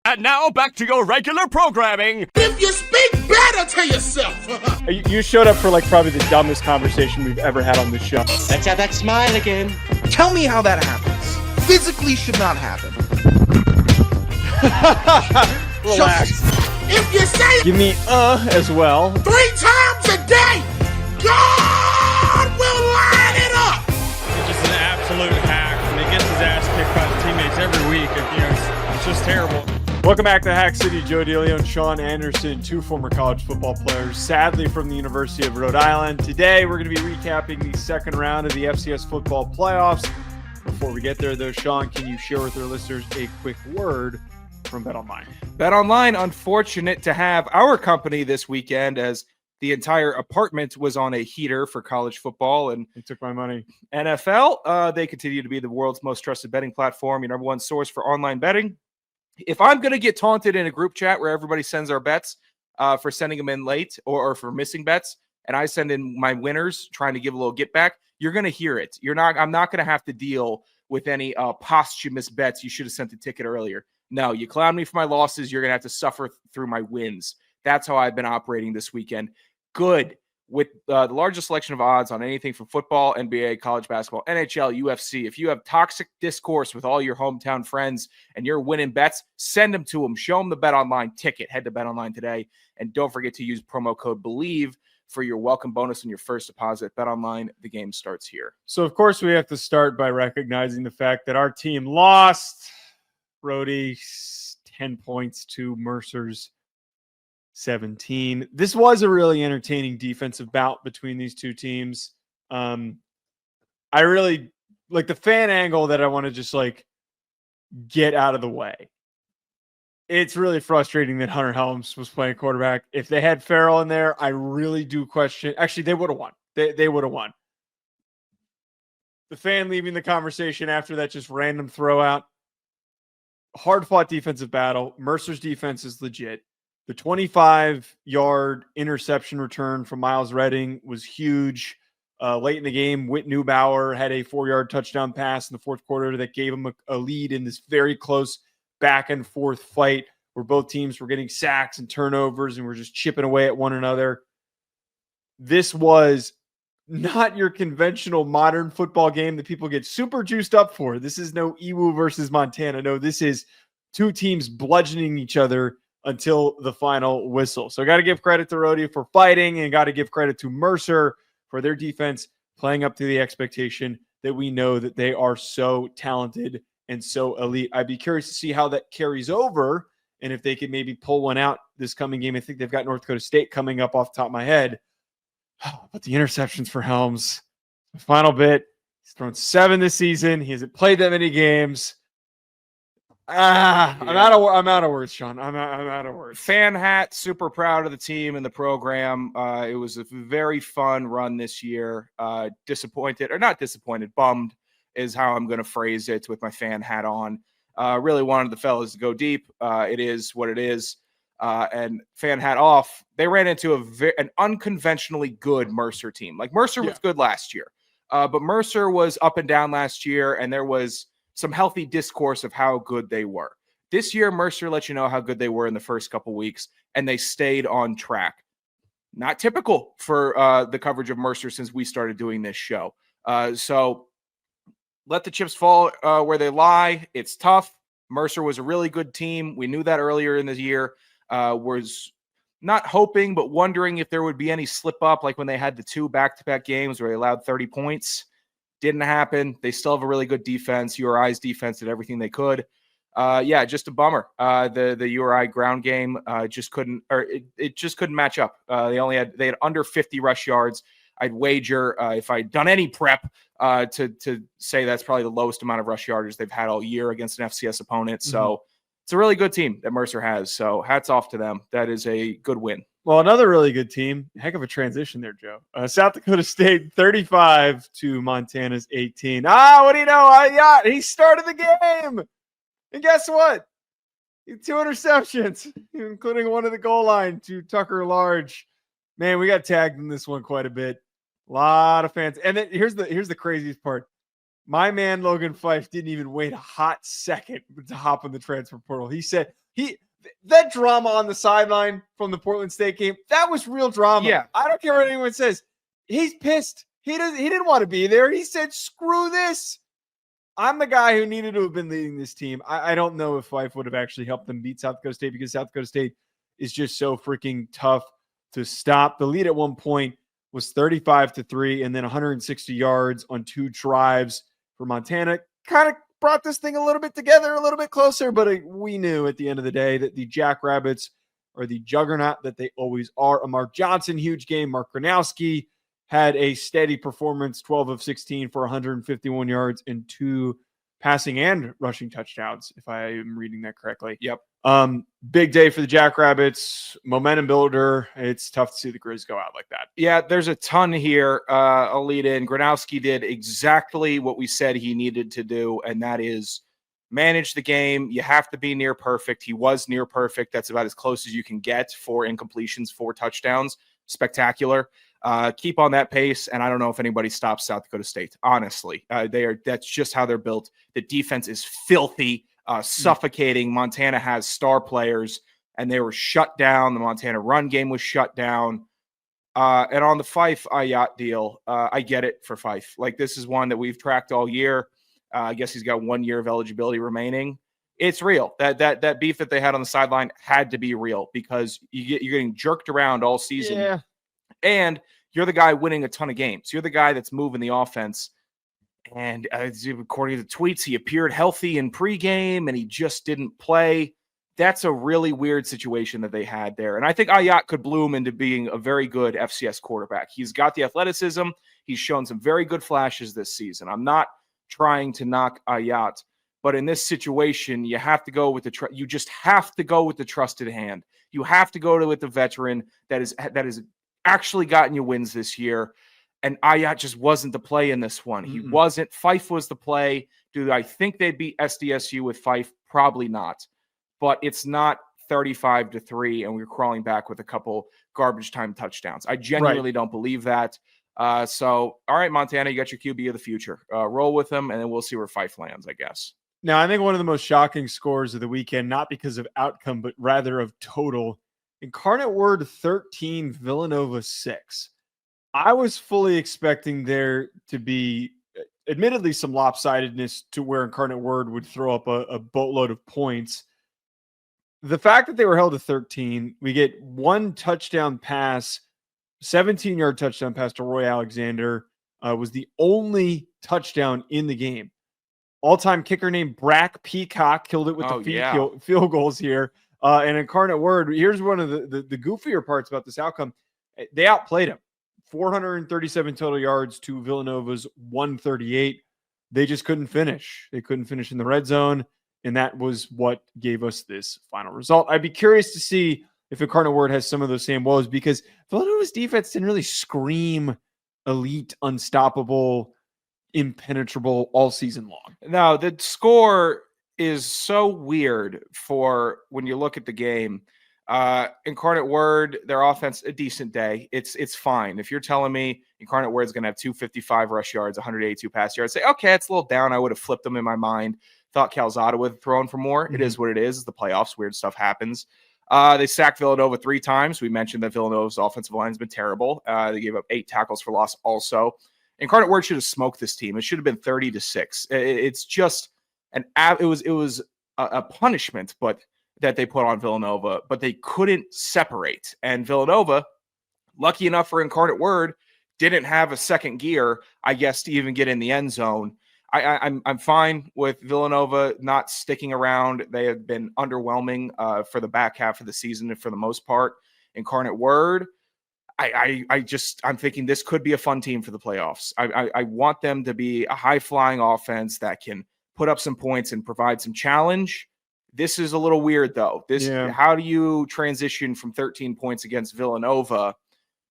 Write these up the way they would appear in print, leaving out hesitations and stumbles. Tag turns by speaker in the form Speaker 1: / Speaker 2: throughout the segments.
Speaker 1: And now back to your regular programming.
Speaker 2: If you speak better to yourself.
Speaker 3: You showed up for probably the dumbest conversation we've ever had on this show.
Speaker 4: Let's have that smile again.
Speaker 2: Tell me how that happens. Physically should not happen.
Speaker 3: Relax.
Speaker 2: If you say
Speaker 3: Give me as well.
Speaker 2: 3 times a day, God will line it up.
Speaker 5: He's just an absolute hack, and he gets his ass kicked by the teammates every week. It's just terrible.
Speaker 3: Welcome back to Hack City. DeLeone and Sean Anderson, 2 former college football players, sadly from the University of Rhode Island. Today, we're going to be recapping the second round of the FCS Football Playoffs. Before we get there, though, Sean, can you share with our listeners a quick word from BetOnline?
Speaker 6: BetOnline, unfortunate to have our company this weekend as the entire apartment was on a heater for college football and
Speaker 3: They took my money.
Speaker 6: NFL. They continue to be the world's most trusted betting platform, your number one source for online betting. If I'm going to get taunted in a group chat where everybody sends our bets for sending them in late or for missing bets, and I send in my winners trying to give a little get back, you're going to hear it. I'm not going to have to deal with any posthumous bets. You should have sent the ticket earlier. No, you clown me for my losses. You're going to have to suffer through my wins. That's how I've been operating this weekend. Good. With the largest selection of odds on anything from football, NBA, college basketball, NHL, UFC. If you have toxic discourse with all your hometown friends and you're winning bets, send them to them. Show them the BetOnline ticket. Head to BetOnline today. And don't forget to use promo code BELIEVE for your welcome bonus on your first deposit. BetOnline, the game starts here.
Speaker 3: So, of course, we have to start by recognizing the fact that our team lost. Brody, 10 points to Mercer's 17. This was a really entertaining defensive bout between these two teams. I really like the fan angle that I want to just get out of the way. It's really frustrating that Hunter Helms was playing quarterback. If they had Farrell in there, I really do question. Actually, they would have won. They would have won. The fan leaving the conversation after that just random throw out. Hard-fought defensive battle. Mercer's defense is legit. The 25-yard interception return from Miles Redding was huge. Late in the game, Whit Neubauer had a 4-yard touchdown pass in the fourth quarter that gave him a lead in this very close back-and-forth fight where both teams were getting sacks and turnovers and were just chipping away at one another. This was not your conventional modern football game that people get super juiced up for. This is no EWU versus Montana. No, this is two teams bludgeoning each other until the final whistle. So I got to give credit to Rhodey for fighting and got to give credit to Mercer for their defense playing up to the expectation that we know that they are so talented and so elite. I'd be curious to see how that carries over and if they could maybe pull one out this coming game. I think they've got North Dakota State coming up off the top of my head. But the interceptions for Helms, the final bit, he's thrown 7 this season. He hasn't played that many games. I'm out of words, Sean. I'm out of words.
Speaker 6: Fan hat, super proud of the team and the program. It was a very fun run this year. Disappointed, or not disappointed, bummed is how I'm going to phrase it with my fan hat on. Really wanted the fellas to go deep. It is what it is. And fan hat off, they ran into an unconventionally good Mercer team. Like Mercer was good last year, but Mercer was up and down last year, and there was some healthy discourse of how good they were. This year, Mercer let you know how good they were in the first couple weeks, and they stayed on track. Not typical for the coverage of Mercer since we started doing this show. So let the chips fall where they lie. It's tough. Mercer was a really good team. We knew that earlier in the year. Was not hoping, but wondering if there would be any slip up, like when they had the 2 back-to-back games where they allowed 30 points. Didn't happen. They still have a really good defense. URI's defense did everything they could. Just a bummer. The URI ground game just couldn't, or it just couldn't match up. They had under 50 rush yards. I'd wager if I'd done any prep to say that's probably the lowest amount of rush yardage they've had all year against an FCS opponent. So it's a really good team that Mercer has. So hats off to them. That is a good win.
Speaker 3: Well, another really good team. Heck of a transition there, Joe. South Dakota State 35 to Montana's 18. What do you know? He started the game. And guess what? 2 interceptions, including one at the goal line to Tucker Large. Man, we got tagged in this one quite a bit. A lot of fans. And then here's the craziest part. My man Logan Fife didn't even wait a hot second to hop in the transfer portal. He said That drama on the sideline from the Portland State game, that was real drama.
Speaker 6: Yeah.
Speaker 3: I don't care what anyone says. He's pissed. He didn't want to be there. He said, screw this. I'm the guy who needed to have been leading this team. I don't know if Fife would have actually helped them beat South Dakota State because South Dakota State is just so freaking tough to stop. The lead at one point was 35-3 and then 160 yards on 2 drives for Montana. Kind of brought this thing a little bit together, a little bit closer, but we knew at the end of the day that the Jackrabbits are the juggernaut that they always are. Mark Johnson, huge game. Mark Gronowski had a steady performance, 12 of 16 for 151 yards and 2 passing and rushing touchdowns, if I am reading that correctly.
Speaker 6: Yep.
Speaker 3: Big day for the Jackrabbits, momentum builder. It's tough to see the Grizz go out like that.
Speaker 6: Yeah, there's a ton here. I'll lead in. Gronowski did exactly what we said he needed to do, and that is manage the game. You have to be near perfect. He was near perfect. That's about as close as you can get. 4 incompletions, 4 touchdowns. Spectacular. Keep on that pace, and I don't know if anybody stops South Dakota State. Honestly, that's just how they're built. The defense is filthy, suffocating. Montana has star players, and they were shut down. The Montana run game was shut down. And on the Fife Ayat deal, I get it for Fife. Like, this is one that we've tracked all year. I guess he's got 1 year of eligibility remaining. It's real. That beef that they had on the sideline had to be real because you're getting jerked around all season.
Speaker 3: Yeah.
Speaker 6: And you're the guy winning a ton of games. You're the guy that's moving the offense. And according to the tweets, he appeared healthy in pregame and he just didn't play. That's a really weird situation that they had there. And I think Ayat could bloom into being a very good FCS quarterback. He's got the athleticism. He's shown some very good flashes this season. I'm not trying to knock Ayat, but in this situation, you have to go with you just have to go with the trusted hand. You have to go with the veteran that is actually gotten you wins this year. And Ayat just wasn't the play in this one. He wasn't. Fife was the play. Do I think they'd beat SDSU with Fife? Probably not. But it's not 35-3, and we're crawling back with a couple garbage time touchdowns. I genuinely don't believe that. So, all right, Montana, you got your QB of the future. Roll with them, and then we'll see where Fife lands, I guess.
Speaker 3: Now, I think one of the most shocking scores of the weekend, not because of outcome, but rather of total, Incarnate Word 13, Villanova 6. I was fully expecting there to be, admittedly, some lopsidedness to where Incarnate Word would throw up a boatload of points. The fact that they were held to 13, we get 1 touchdown pass, 17-yard touchdown pass to Roy Alexander, was the only touchdown in the game. All-time kicker named Brack Peacock killed it with the field goals here. And Incarnate Word, here's one of the goofier parts about this outcome. They outplayed him. 437 total yards to Villanova's 138. They just couldn't finish. They couldn't finish in the red zone, and that was what gave us this final result. I'd be curious to see if Incarnate Word has some of those same woes because Villanova's defense didn't really scream elite, unstoppable, impenetrable all season long.
Speaker 6: No, the score is so weird for when you look at the game. Incarnate Word, their offense, a decent day. It's fine. If you're telling me Incarnate Word's going to have 255 rush yards, 182 pass yards, say, okay, it's a little down. I would have flipped them in my mind. Thought Calzada would have thrown for more. Mm-hmm. It is what it is. It's the playoffs. Weird stuff happens. They sacked Villanova 3 times. We mentioned that Villanova's offensive line has been terrible. They gave up 8 tackles for loss also. Incarnate Word should have smoked this team. It should have been 30-6. It's just it was a punishment, but that they put on Villanova, but they couldn't separate. And Villanova, lucky enough for Incarnate Word, didn't have a second gear, I guess, to even get in the end zone. I'm fine with Villanova not sticking around. They have been underwhelming for the back half of the season for the most part. Incarnate Word, I'm thinking this could be a fun team for the playoffs. I want them to be a high-flying offense that can put up some points and provide some challenge. This is a little weird, though. How do you transition from 13 points against Villanova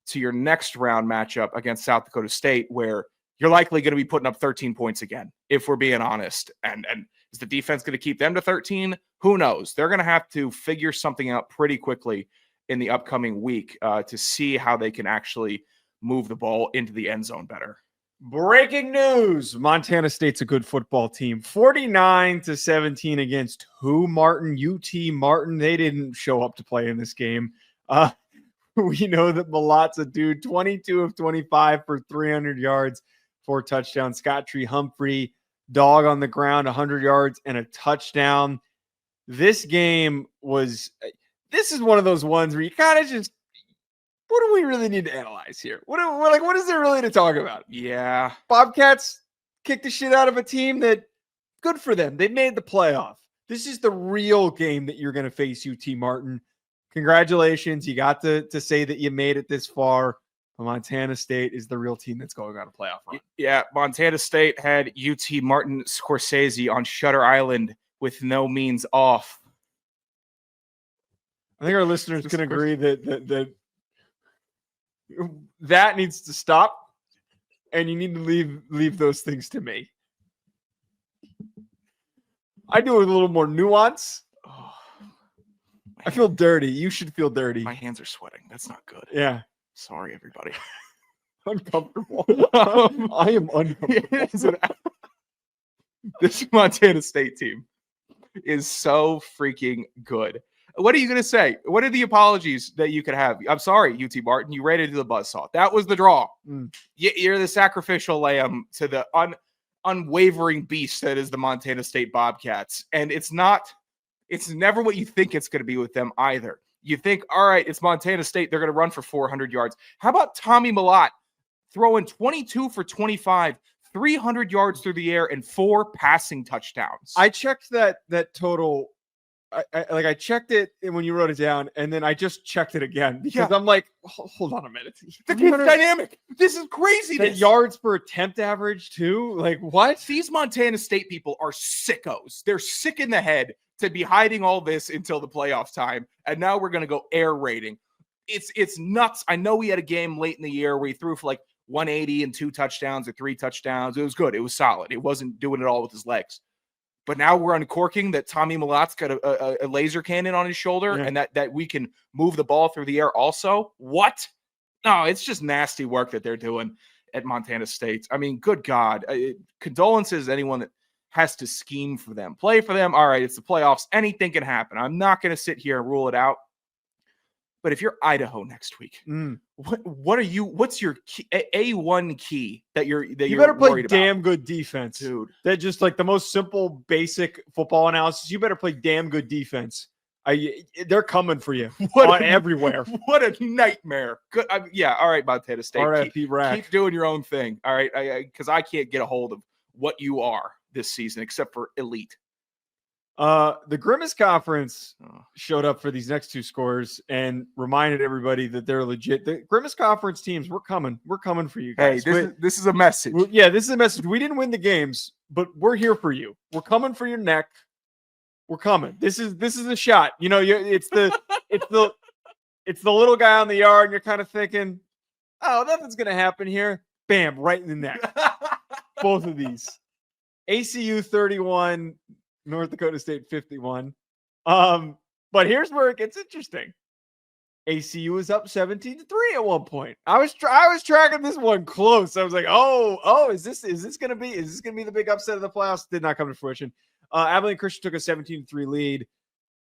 Speaker 6: to your next round matchup against South Dakota State, where you're likely going to be putting up 13 points again, if we're being honest? And is the defense going to keep them to 13? Who knows? They're going to have to figure something out pretty quickly in the upcoming week to see how they can actually move the ball into the end zone better.
Speaker 3: Breaking news. Montana State's a good football team. 49-17 against who? Martin, UT Martin. They didn't show up to play in this game. We know that Malot's a dude, 22 of 25 for 300 yards, 4 touchdowns. Scott Tree Humphrey, dog on the ground, 100 yards and a touchdown. This is one of those ones where you kind of just, what do we really need to analyze here? What is there really to talk about?
Speaker 6: Yeah.
Speaker 3: Bobcats kicked the shit out of a team that, good for them. They made the playoff. This is the real game that you're going to face UT Martin. Congratulations. You got to say that you made it this far. Montana State is the real team that's going on a playoff run.
Speaker 6: Yeah, Montana State had UT Martin Scorsese on Shutter Island with no means off.
Speaker 3: I think our listeners can agree that needs to stop, and you need to leave those things to me. I do a little more nuance.
Speaker 6: Oh,
Speaker 3: I feel dirty. You should feel dirty.
Speaker 6: My hands are sweating. That's not good.
Speaker 3: Yeah.
Speaker 6: Sorry, everybody.
Speaker 3: Uncomfortable. I am uncomfortable.
Speaker 6: This Montana State team is so freaking good. What are you going to say? What are the apologies that you could have? I'm sorry, UT Martin. You ran into the buzzsaw. That was the draw. You're the sacrificial lamb to the unwavering beast that is the Montana State Bobcats. And it's never what you think it's going to be with them either. You think, all right, it's Montana State. They're going to run for 400 yards. How about Tommy Malott throwing 22 for 25, 300 yards through the air, and 4 passing touchdowns?
Speaker 3: I checked that total. I checked it when you wrote it down, and then I just checked it again because I'm like, hold on a minute.
Speaker 6: The kid's dynamic. This is crazy.
Speaker 3: The yards per attempt average too. Like what?
Speaker 6: These Montana State people are sickos. They're sick in the head to be hiding all this until the playoff time, and now we're going to go air raiding. It's nuts. I know we had a game late in the year where he threw for like 180 and 2 touchdowns or 3 touchdowns. It was good. It was solid. It wasn't doing it all with his legs. But now we're uncorking that Tommy Malott's got a laser cannon on his shoulder and that we can move the ball through the air also. What? No, it's just nasty work that they're doing at Montana State. I mean, good God. Condolences to anyone that has to scheme for them. Play for them. All right, it's the playoffs. Anything can happen. I'm not going to sit here and rule it out. But if you're Idaho next week, what's your key, A1 key that you're
Speaker 3: better play
Speaker 6: worried
Speaker 3: damn
Speaker 6: about?
Speaker 3: good defense,
Speaker 6: Dude.
Speaker 3: That just like the most simple, basic football analysis. You better play damn good defense. They're coming for you everywhere.
Speaker 6: What a nightmare. Good. All right, Montana State. Keep doing your own thing. All right, because I can't get a hold of what you are this season except for elite.
Speaker 3: The Grimace Conference showed up for these next 2 scores and reminded everybody that they're legit. The Grimace Conference teams, we're coming. We're coming for you guys.
Speaker 6: Hey, this is a message.
Speaker 3: Yeah, this is a message. We didn't win the games, but we're here for you. We're coming for your neck. We're coming. This is a shot. You know, it's the little guy on the yard, and you're kind of thinking, oh, nothing's gonna happen here. Bam, right in the neck. Both of these. ACU 31. North Dakota State 51. But here's where it gets interesting. ACU was up 17-3 at one point. I was tracking this one close. I was like, is this gonna be the big upset of the playoffs? Did not come to fruition. Abilene Christian took a 17-3 lead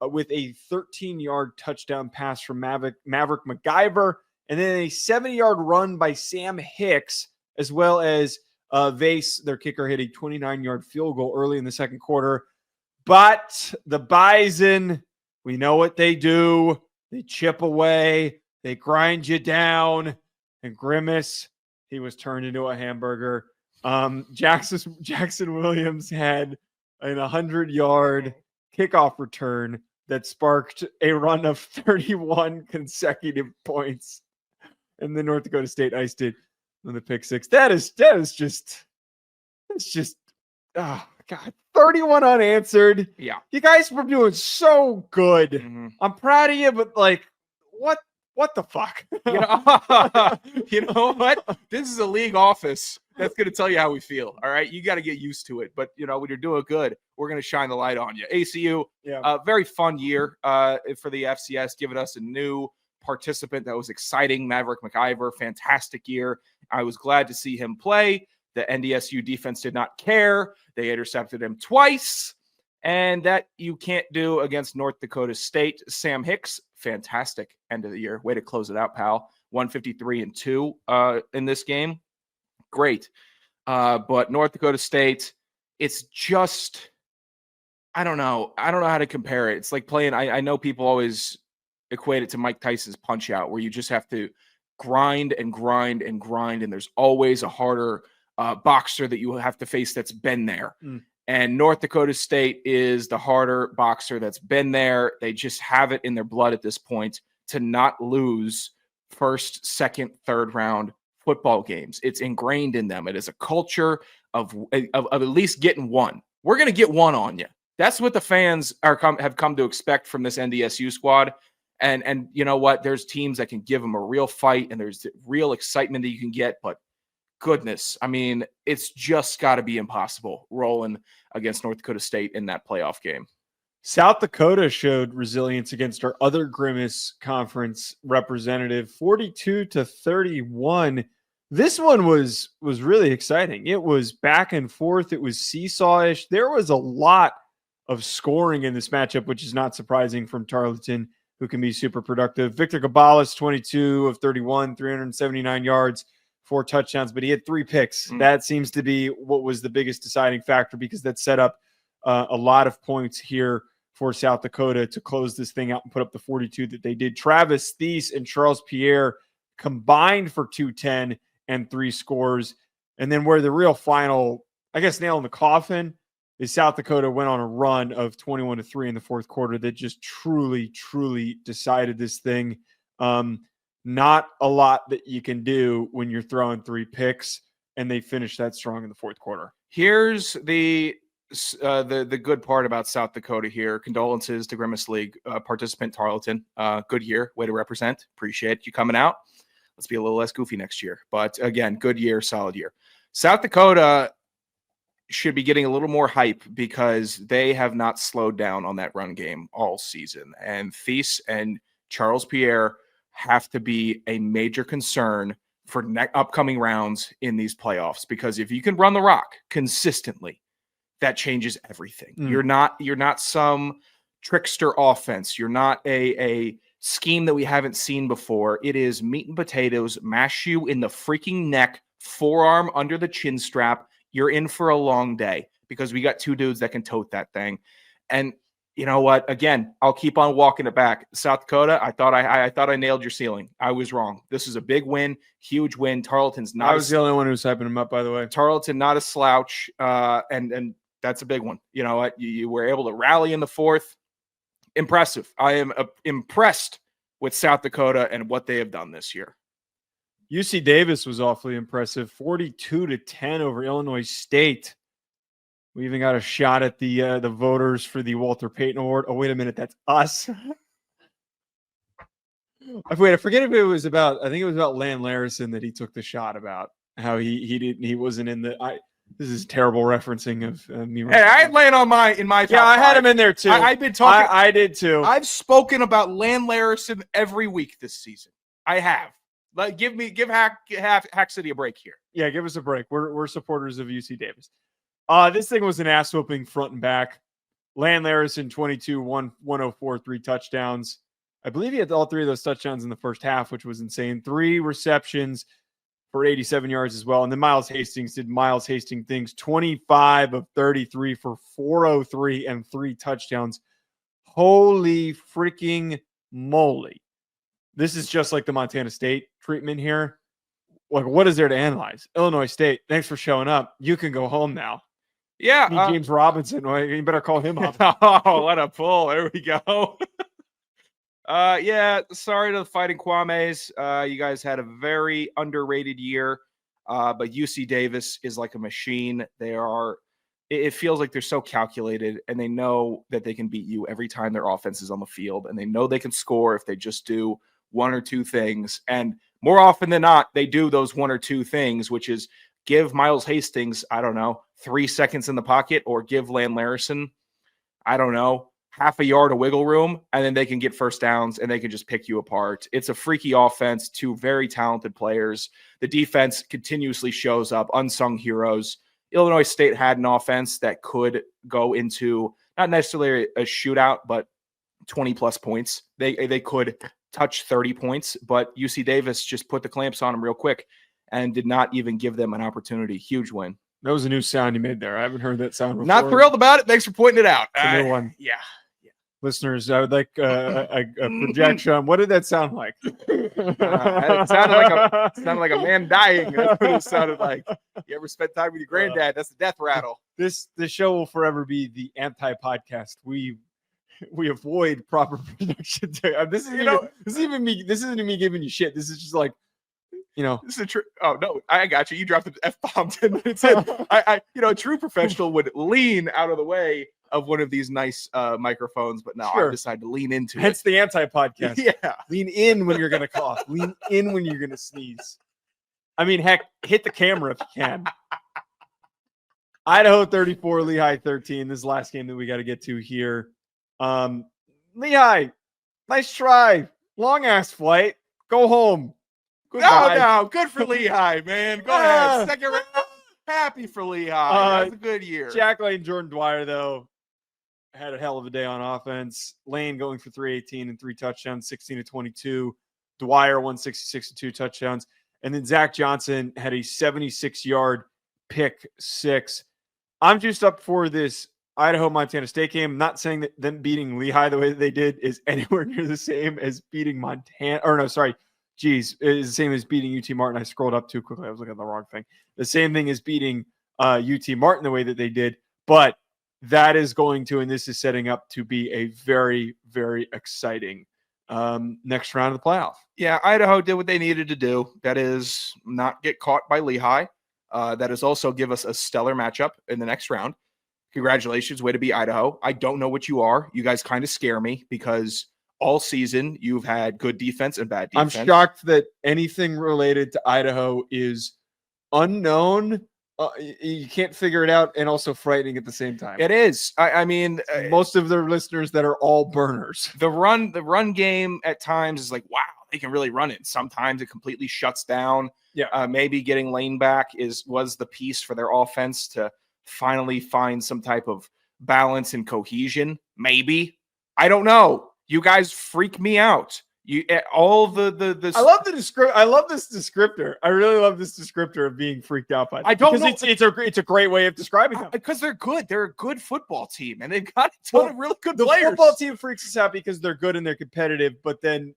Speaker 3: with a 13-yard touchdown pass from Maverick MacGyver, and then a 70-yard run by Sam Hicks, as well as Vase, their kicker, hit a 29-yard field goal early in the second quarter. But the Bison, we know what they do. They chip away. They grind you down. And Grimace, he was turned into a hamburger. Jackson Williams had an 100-yard kickoff return that sparked a run of 31 consecutive points. And the North Dakota State iced it on the pick 6. It's just, oh, God. 31 unanswered.
Speaker 6: Yeah.
Speaker 3: You guys were doing so good.
Speaker 6: Mm-hmm.
Speaker 3: I'm proud of you, but like, what the fuck?
Speaker 6: You know what? This is a league office that's going to tell you how we feel. All right. You got to get used to it. But, when you're doing good, we're going to shine the light on you. ACU, very fun year for the FCS, giving us a new participant that was exciting. Maverick MacGyver, fantastic year. I was glad to see him play. The NDSU defense did not care. They intercepted him twice, and that you can't do against North Dakota State. Sam Hicks, fantastic end of the year. Way to close it out, pal. 153-2 in this game. Great. But North Dakota State, it's just, I don't know. I don't know how to compare it. It's like playing, I know people always equate it to Mike Tyson's Punch Out, where you just have to grind and grind and grind, and there's always a harder boxer that you have to face that's been there. And North Dakota State is the harder boxer that's been there. They just have it in their blood at this point to not lose first, second, third round football games. It's ingrained in them. It is a culture of at least getting one. We're going to get one on you. That's what the fans have come to expect from this NDSU squad. And you know what? There's teams that can give them a real fight, and there's real excitement that you can get. But goodness, I mean, it's just got to be impossible rolling against North Dakota State in that playoff game.
Speaker 3: South Dakota showed resilience against our other Grimace Conference representative, 42-31. This one was really exciting. It was back and forth. It was seesawish. There was a lot of scoring in this matchup, which is not surprising from Tarleton, who can be super productive. Victor Gabalis, 22 of 31, 379 yards, 4 touchdowns, but he had 3 picks. That seems to be what was the biggest deciding factor, because that set up a lot of points here for South Dakota to close this thing out and put up the 42 that they did. Travis Thies and Charles Pierre combined for 210 and 3 scores. And then where the real final, I guess, nail in the coffin is South Dakota went on a run of 21-3 in the fourth quarter that just truly, truly decided this thing. Not a lot that you can do when you're throwing 3 picks, and they finished that strong in the fourth quarter.
Speaker 6: Here's the good part about South Dakota here. Condolences to Grimace League participant Tarleton. Good year. Way to represent. Appreciate you coming out. Let's be a little less goofy next year. But again, good year, solid year. South Dakota should be getting a little more hype because they have not slowed down on that run game all season. And Thies and Charles Pierre have to be a major concern for upcoming rounds in these playoffs, because if you can run the rock consistently, that changes everything. You're not some trickster offense. You're not a scheme that we haven't seen before. It is meat and potatoes, mash you in the freaking neck, forearm under the chin strap. You're in for a long day, because we got 2 dudes that can tote that thing. And you know what? Again, I'll keep on walking it back. South Dakota, I thought I nailed your ceiling. I was wrong. This is a big win, huge win. Tarleton's not.
Speaker 3: I was the only one who was hyping him up, by the way.
Speaker 6: Tarleton, not a slouch, and that's a big one. You know what? You were able to rally in the fourth. Impressive. I am impressed with South Dakota and what they have done this year.
Speaker 3: UC Davis was awfully impressive, 42-10 over Illinois State. We even got a shot at the voters for the Walter Payton Award. Oh, wait a minute, that's us. I forget if it was about. I think it was about Lan Larison that he took the shot about how he wasn't in the. This is terrible referencing of me.
Speaker 6: Hey, I had Lan on in my top
Speaker 3: yeah, I had
Speaker 6: 5.
Speaker 3: him in there too.
Speaker 6: I've been talking.
Speaker 3: I did too.
Speaker 6: I've spoken about Lan Larison every week this season. I have. Like, give Hack City a break here.
Speaker 3: Yeah, give us a break. We're supporters of UC Davis. This thing was an ass whooping front and back. Lan Larison, 22, 104, 3 touchdowns. I believe he had all 3 of those touchdowns in the first half, which was insane. 3 receptions for 87 yards as well. And then Miles Hastings did Miles Hastings things, 25 of 33 for 403 and 3 touchdowns. Holy freaking moly. This is just like the Montana State treatment here. Like, what is there to analyze? Illinois State, thanks for showing up. You can go home now.
Speaker 6: Yeah.
Speaker 3: James Robinson, well, you better call him up.
Speaker 6: Oh, what a pull. There we go. Yeah, sorry to the Fighting Kwames. You guys had a very underrated year, but UC Davis is like a machine. It feels like they're so calculated, and they know that they can beat you every time their offense is on the field, and they know they can score if they just do 1 or 2 things. And more often than not, they do those 1 or 2 things, which is give Miles Hastings, 3 seconds in the pocket, or give Lan Larison, half a yard of wiggle room, and then they can get first downs and they can just pick you apart. It's a freaky offense, two very talented players. The defense continuously shows up, unsung heroes. Illinois State had an offense that could go into not necessarily a shootout, but 20-plus points. They could touch 30 points, but UC Davis just put the clamps on them real quick and did not even give them an opportunity. Huge win.
Speaker 3: That was a new sound you made there. I haven't heard that sound before.
Speaker 6: Not thrilled about it. Thanks for pointing it out.
Speaker 3: It's a new one.
Speaker 6: Yeah.
Speaker 3: Listeners, I would like a projection. What did that sound like?
Speaker 6: It sounded like a man dying. That's what it sounded like. You ever spent time with your granddad? That's the death rattle.
Speaker 3: This show will forever be the anti-podcast. We avoid proper production. This isn't me giving you shit. This is just like,
Speaker 6: this is a true. Oh no, I got you. You dropped the F-bomb 10 minutes in. A true professional would lean out of the way of one of these nice microphones, but no,
Speaker 3: sure.
Speaker 6: I decided to lean into
Speaker 3: Hence
Speaker 6: it.
Speaker 3: the anti-podcast.
Speaker 6: Yeah.
Speaker 3: Lean in when you're going to cough. Lean in when you're going to sneeze. I mean, heck, hit the camera if you can. Idaho 34, Lehigh 13. This is the last game that we got to get to here. Lehigh, nice try. Long-ass flight. Go home. Goodbye.
Speaker 6: No, good for Lehigh, man. Go ahead. Second round. Happy for Lehigh. That's a good year.
Speaker 3: Jack Lane, Jordan Dwyer, though, had a hell of a day on offense. Lane going for 318 and 3 touchdowns, 16-22. Dwyer 166 and 2 touchdowns. And then Zach Johnson had a 76-yard pick 6. I'm juiced up for this Idaho-Montana State game. I'm not saying that them beating Lehigh the way that they did is anywhere near the same as beating Montana. Or no, sorry. Geez, it's the same as beating UT Martin. I scrolled up too quickly. I was looking at the wrong thing. The same thing as beating UT Martin the way that they did. But that is going to, and this is setting up to be a very, very exciting next round of the playoff.
Speaker 6: Yeah, Idaho did what they needed to do. That is not get caught by Lehigh. That is also give us a stellar matchup in the next round. Congratulations. Way to be Idaho. I don't know what you are. You guys kind of scare me because all season you've had good defense and bad defense.
Speaker 3: I'm shocked that anything related to Idaho is unknown. You can't figure it out, and also frightening at the same time.
Speaker 6: It is. I mean,
Speaker 3: most of their listeners that are all burners.
Speaker 6: The run game at times is like, wow, they can really run it. Sometimes it completely shuts down.
Speaker 3: Yeah.
Speaker 6: Maybe getting Lane back was the piece for their offense to finally find some type of balance and cohesion. Maybe. I don't know. You guys freak me out. All the
Speaker 3: I love this descriptor. I really love this descriptor of being freaked out by them.
Speaker 6: I don't know.
Speaker 3: It's a great way of describing them.
Speaker 6: Because they're good. They're a good football team, and they've got a ton of really good
Speaker 3: the
Speaker 6: players.
Speaker 3: Football team freaks us out because they're good and they're competitive, but then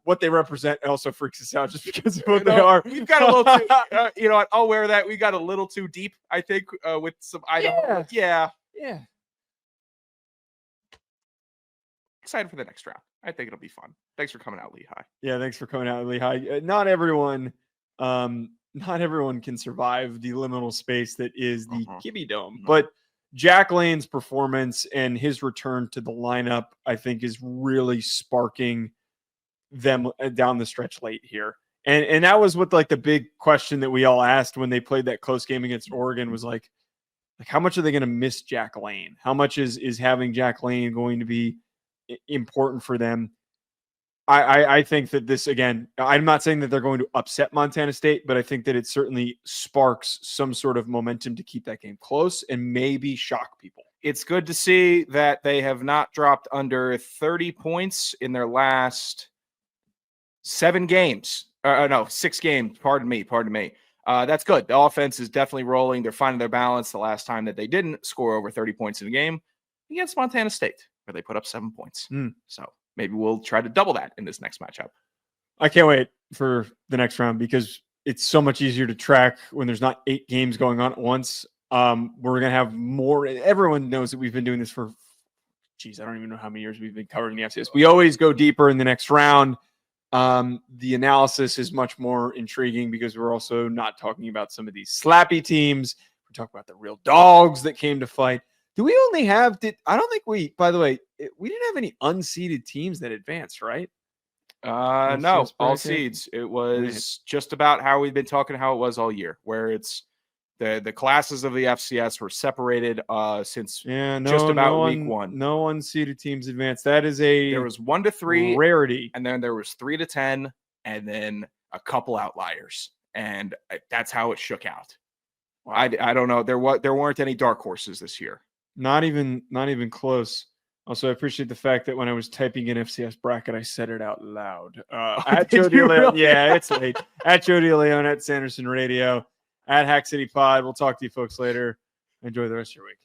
Speaker 3: what they represent also freaks us out just because of what they are.
Speaker 6: We've got a little too, I'll wear that. We got a little too deep, I think, with some Idaho. Yeah. Excited for the next round. I think it'll be fun. Thanks for coming out, Lehigh.
Speaker 3: Yeah, thanks for coming out, Lehigh. Not everyone can survive the liminal space that is the Kibbe Dome, but Jack Lane's performance and his return to the lineup, I think, is really sparking them down the stretch late here. And that was what, like, the big question that we all asked when they played that close game against Oregon was like how much are they going to miss Jack Lane? How much is having Jack Lane going to be important for them? I think that this, again, I'm not saying that they're going to upset Montana State, but I think that it certainly sparks some sort of momentum to keep that game close and maybe shock people.
Speaker 6: It's good to see that they have not dropped under 30 points in their last 7 games. 6 games. Pardon me. That's good. The offense is definitely rolling. They're finding their balance. The last time that they didn't score over 30 points in a game against Montana State, where they put up 7 points. So maybe we'll try to double that in this next matchup.
Speaker 3: I can't wait for the next round because it's so much easier to track when there's not 8 games going on at once. We're going to have more. Everyone knows that we've been doing this for, I don't even know how many years we've been covering the FCS. We always go deeper in the next round. The analysis is much more intriguing because we're also not talking about some of these slappy teams. We're talking about the real dogs that came to fight. Do we only have, by the way, we didn't have any unseeded teams that advanced, right?
Speaker 6: No, all seeds. It was just about how we've been talking, how it was all year, where it's The classes of the FCS were separated since
Speaker 3: just
Speaker 6: about week 1.
Speaker 3: No unseeded teams advanced. That is there
Speaker 6: was 1 to 3
Speaker 3: rarity,
Speaker 6: and then there was 3 to 10, and then a couple outliers, and that's how it shook out. Wow. I don't know. There weren't any dark horses this year. Not
Speaker 3: even close. Also, I appreciate the fact that when I was typing in FCS bracket, I said it out loud. At Joe DeLeone, yeah, it's late. At Joe DeLeone, at Sanderson Radio, at Hack City Pod. We'll talk to you folks later. Enjoy the rest of your week.